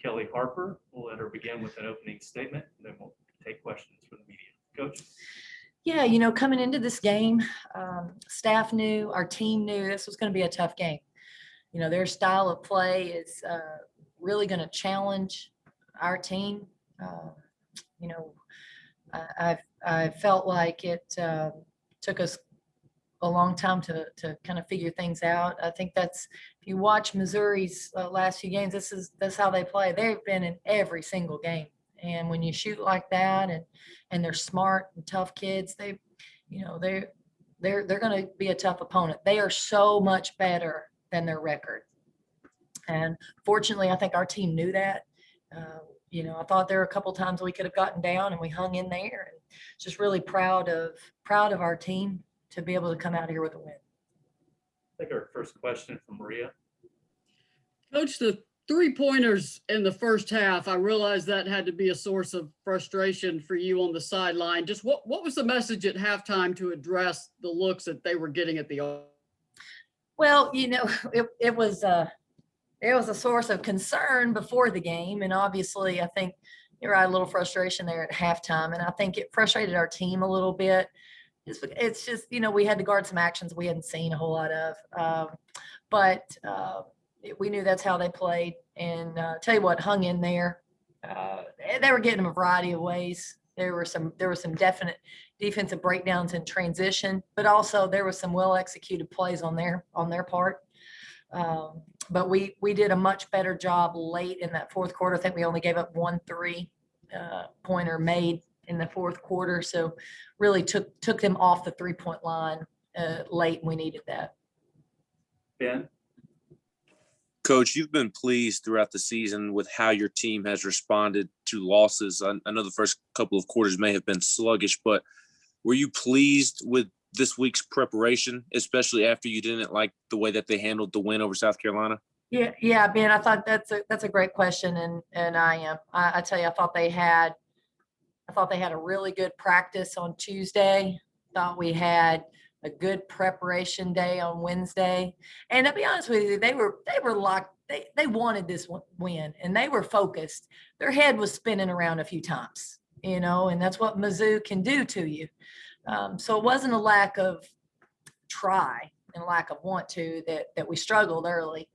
Kellie Harper. We'll let her begin with an opening statement, and then we'll take questions from the media. Coach? Yeah, coming into this game, staff knew, our team knew this was going to be a tough game. Their style of play is really going to challenge our team. I felt like it took us a long time to kind of figure things out. I think if you watch Missouri's last few games, that's how they play. They've been in every single game. And when you shoot like that and they're smart and tough kids, they're going to be a tough opponent. They are so much better than their record. And fortunately, I think our team knew that. I thought there were a couple times we could have gotten down and we hung in there, and just really proud of our team to be able to come out here with a win. Take our first question from Maria. Coach, the 3-pointers in the first half, I realized that had to be a source of frustration for you on the sideline. Just what was the message at halftime to address the looks that they were getting at the? Well, it was a source of concern before the game, and obviously I think you're right, a little frustration there at halftime, and I think it frustrated our team a little bit. It's just we had to guard some actions we hadn't seen a whole lot of, but we knew that's how they played, and tell you what, hung in there. They were getting them a variety of ways. There were some definite defensive breakdowns in transition, but also there was some well executed plays on their part. But we did a much better job late in that fourth quarter. I think we only gave up 1 3-pointer made in the fourth quarter, so really took them off the 3-point line late, and we needed that. Ben? Coach, you've been pleased throughout the season with how your team has responded to losses. I know the first couple of quarters may have been sluggish, but were you pleased with this week's preparation, especially after you didn't like the way that they handled the win over South Carolina? Yeah, Ben, I thought that's a great question, and I am. I tell you, I thought they had a really good practice on Tuesday. Thought we had a good preparation day on Wednesday, and to be honest with you, they were locked. They wanted this win, and they were focused. Their head was spinning around a few times, and that's what Mizzou can do to you. So it wasn't a lack of try and a lack of want to that we struggled early.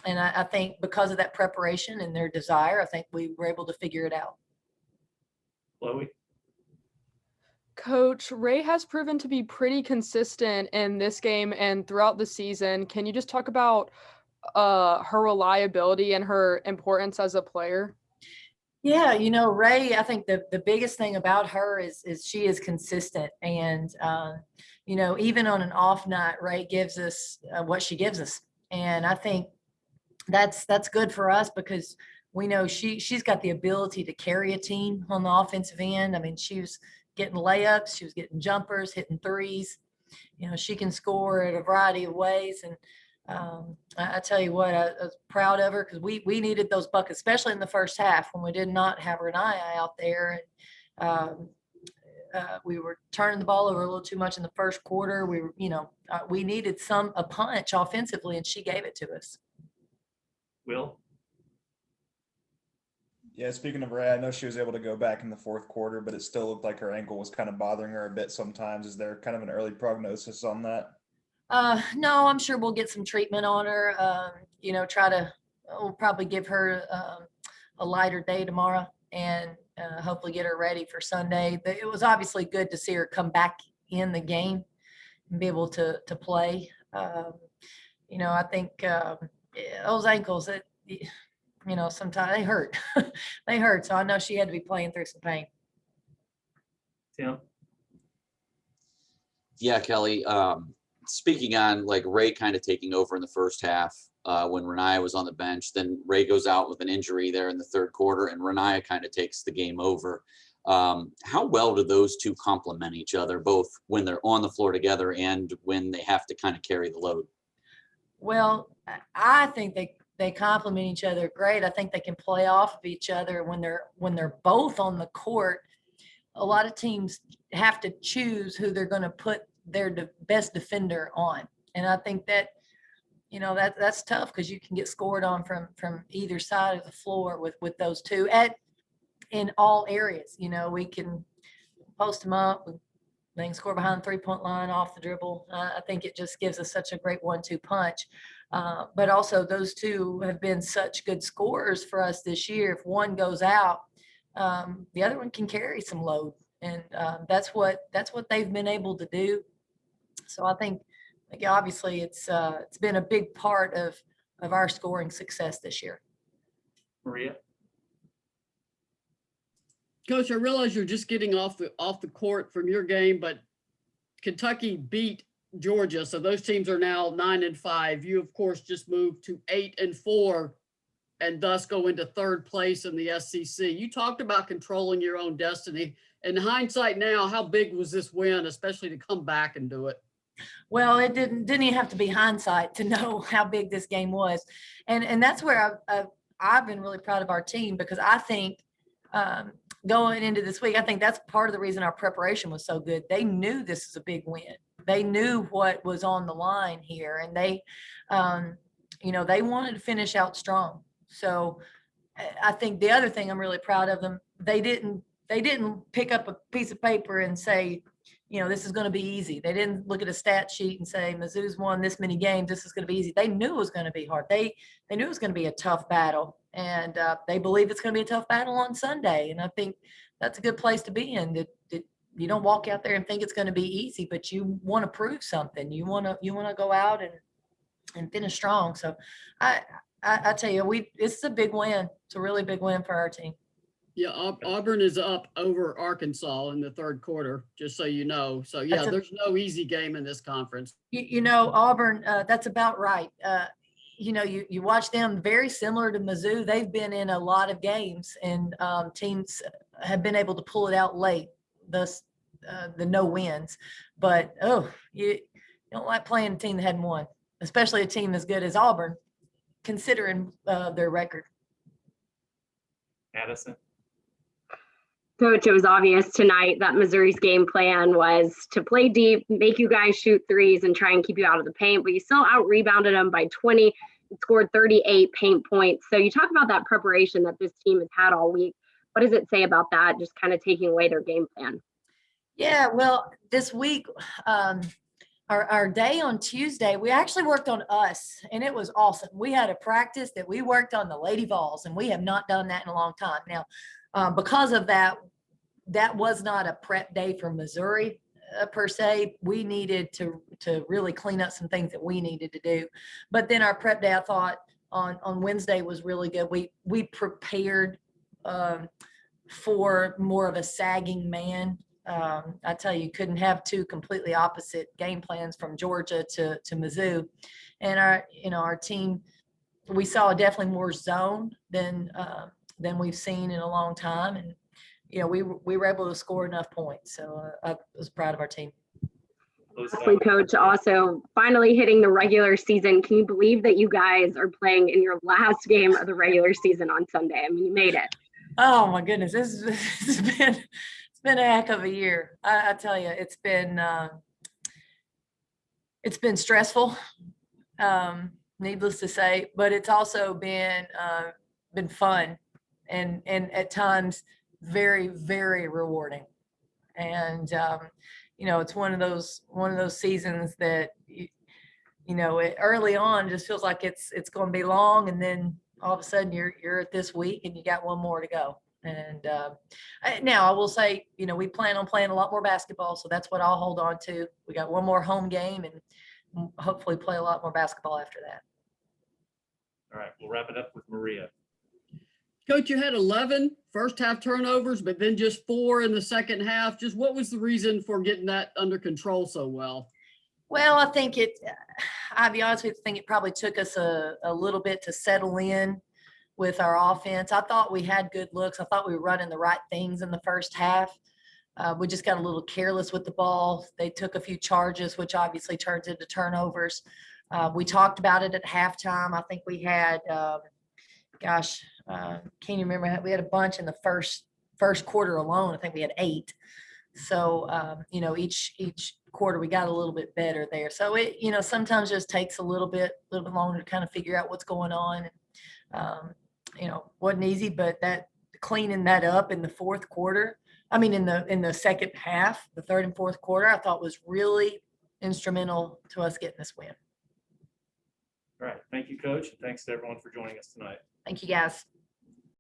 And I think because of that preparation and their desire, I think we were able to figure it out. Chloe? Coach, Ray has proven to be pretty consistent in this game and throughout the season. Can you just talk about her reliability and her importance as a player? Yeah, Ray, I think the biggest thing about her is she is consistent. And, even on an off night, Ray gives us what she gives us. And I think that's good for us because we know she's got the ability to carry a team on the offensive end. I mean, she was getting layups, she was getting jumpers, hitting threes. She can score in a variety of ways. And I tell you what, I was proud of her because we needed those buckets, especially in the first half when we did not have Renaya out there. And we were turning the ball over a little too much in the first quarter. We needed a punch offensively, and she gave it to us. Will? Yeah, speaking of Ray, I know she was able to go back in the fourth quarter, but it still looked like her ankle was kind of bothering her a bit sometimes. Is there kind of an early prognosis on that? No, I'm sure we'll get some treatment on her. We'll probably give her a lighter day tomorrow and hopefully get her ready for Sunday. But it was obviously good to see her come back in the game and be able to play. I think those ankles, sometimes they hurt. They hurt. So I know she had to be playing through some pain. Tim? Yeah, Kelly. Speaking on like Ray kind of taking over in the first half when Renaya was on the bench, then Ray goes out with an injury there in the third quarter and Renaya kind of takes the game over. How well do those two complement each other, both when they're on the floor together and when they have to kind of carry the load? Well, I think they complement each other great. I think they can play off of each other when they're both on the court. A lot of teams have to choose who they're going to put their best defender on. And I think that, that's tough because you can get scored on from either side of the floor with those two in all areas. We can post them up, they can score behind the 3-point line, off the dribble. I think it just gives us such a great 1-2 punch. But also those two have been such good scorers for us this year. If one goes out, the other one can carry some load. And that's what they've been able to do. So I think, obviously it's been a big part of our scoring success this year. Maria? Coach, I realize you're just getting off the court from your game, but Kentucky beat Georgia, so those teams are now 9-5. You, of course, just moved to 8-4, and thus go into third place in the SEC. You talked about controlling your own destiny. In hindsight now, how big was this win, especially to come back and do it? Well, it didn't even have to be hindsight to know how big this game was, and that's where I've been really proud of our team, because I think going into this week, I think that's part of the reason our preparation was so good. They knew this is a big win. They knew what was on the line here, and they wanted to finish out strong. So I think the other thing I'm really proud of them, they didn't pick up a piece of paper and say, this is going to be easy. They didn't look at a stat sheet and say, Mizzou's won this many games, this is going to be easy. They knew it was going to be hard. They knew it was going to be a tough battle, and they believe it's going to be a tough battle on Sunday. And I think that's a good place to be in, that you don't walk out there and think it's going to be easy, but you want to prove something. You want to go out and finish strong. So I tell you, it's a big win. It's a really big win for our team. Yeah, Auburn is up over Arkansas in the third quarter, just so you know. So, yeah, there's no easy game in this conference. Auburn, that's about right. You watch them, very similar to Mizzou. They've been in a lot of games, and teams have been able to pull it out late, thus the no wins. But, you don't like playing a team that hadn't won, especially a team as good as Auburn, considering their record. Addison? Coach, it was obvious tonight that Missouri's game plan was to play deep, make you guys shoot threes, and try and keep you out of the paint, but you still out-rebounded them by 20 and scored 38 paint points. So you talk about that preparation that this team has had all week. What does it say about that, just kind of taking away their game plan? Yeah, well, this week, our day on Tuesday, we actually worked on us, and it was awesome. We had a practice that we worked on the Lady Vols, and we have not done that in a long time. Now, because of that was not a prep day for Missouri per se. We needed to really clean up some things that we needed to do. But then our prep day, I thought on Wednesday, was really good. We prepared for more of a sagging man. I tell you, couldn't have two completely opposite game plans from Georgia to Mizzou. And our team, we saw definitely more zone than we've seen in a long time. And, we were able to score enough points. So I was proud of our team. Lastly, Coach, also finally hitting the regular season. Can you believe that you guys are playing in your last game of the regular season on Sunday? I mean, you made it. Oh my goodness. It's been a heck of a year. I tell you, it's been stressful, needless to say, but it's also been fun and at times very, very rewarding. And it's one of those seasons that it early on just feels like it's going to be long, and then all of a sudden you're at this week and you got one more to go. And now I will say, we plan on playing a lot more basketball, so that's what I'll hold on to. We got one more home game, and hopefully play a lot more basketball after that. All right, we'll wrap it up with Maria. Coach, you had 11 first half turnovers, but then just 4 in the second half. Just what was the reason for getting that under control so well? Well, I think I'll be honest with you, I think it probably took us a little bit to settle in with our offense. I thought we had good looks. I thought we were running the right things in the first half. We just got a little careless with the ball. They took a few charges, which obviously turns into turnovers. We talked about it at halftime. I think we had, can't you remember? We had a bunch in the first quarter alone. I think we had 8. So, each quarter, we got a little bit better there. So it, sometimes just takes a little bit longer to kind of figure out what's going on. Wasn't easy, but that cleaning that up in the fourth quarter, in the second half, the third and fourth quarter, I thought was really instrumental to us getting this win. All right. Thank you, Coach. And thanks to everyone for joining us tonight. Thank you, guys.